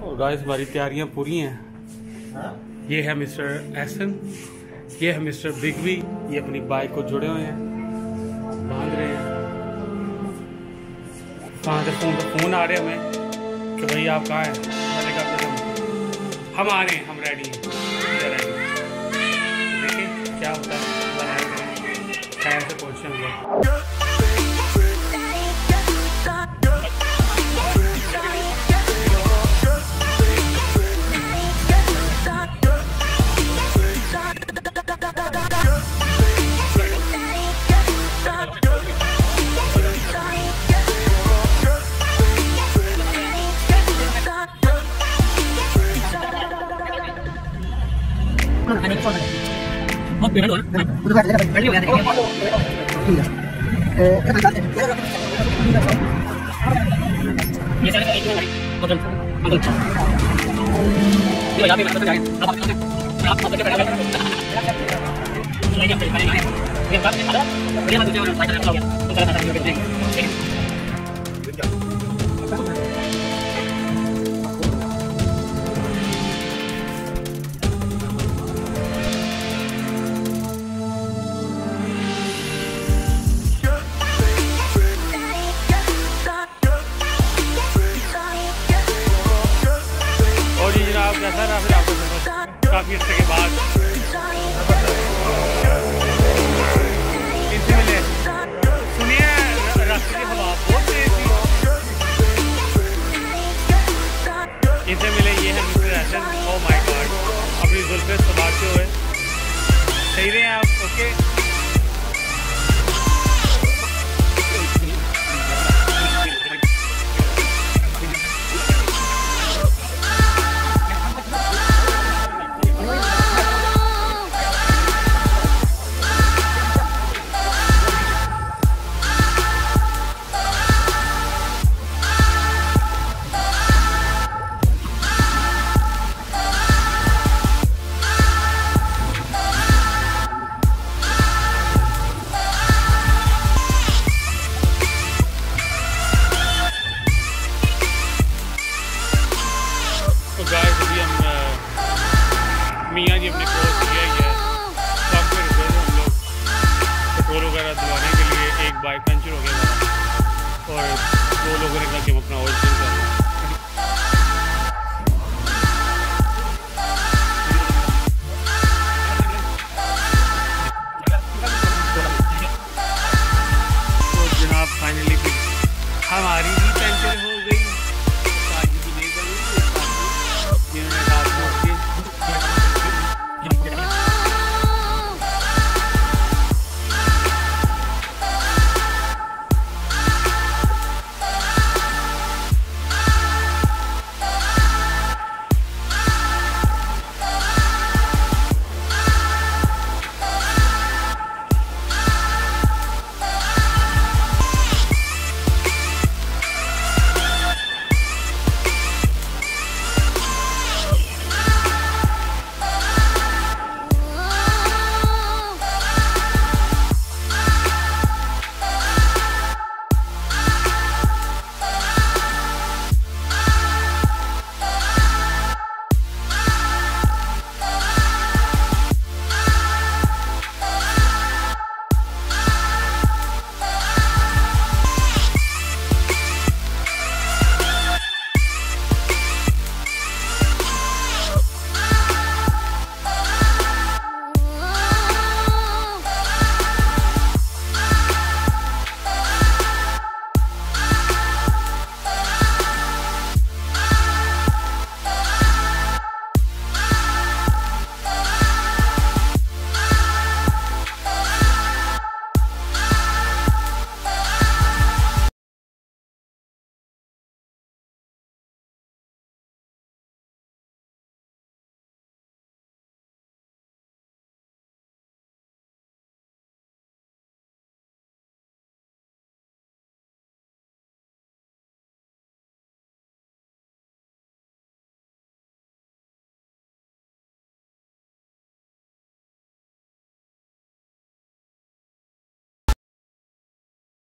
और गाइस हमारी तैयारियां पूरी हैं। ये है मिस्टर एहसन, ये है मिस्टर बिग वी, ये अपनी बाइक को जुड़े हुए हैं, बांध रहे हैं। कहाँ से फोन आ रहे हैं हमें कि भाई आप कहाँ हैं। मैंने कहा हम आ रहे हैं, हम रेडी हैं, देखिए क्या होता है। खैर से पहुँचे हम लोग। कैसा रहा फिर आपको काफी अर्से के बाद इनसे मिले? सुनिए रास्ते की हवा बहुत तेज थी। इनसे मिले, ये है mister Ehsan. Oh my god, अपनी जुल्फे संभालते हुए सही रहे हैं आप। ओके मियाँ जी अपने कोर्स किया ही है, कब फिर रुके हम लोग पेट्रोल वगैरह दिलवाने के लिए। एक बाइक पंचर हो गया और 2 लोगों ने कहा कि हम अपना ऑयल चेंज कर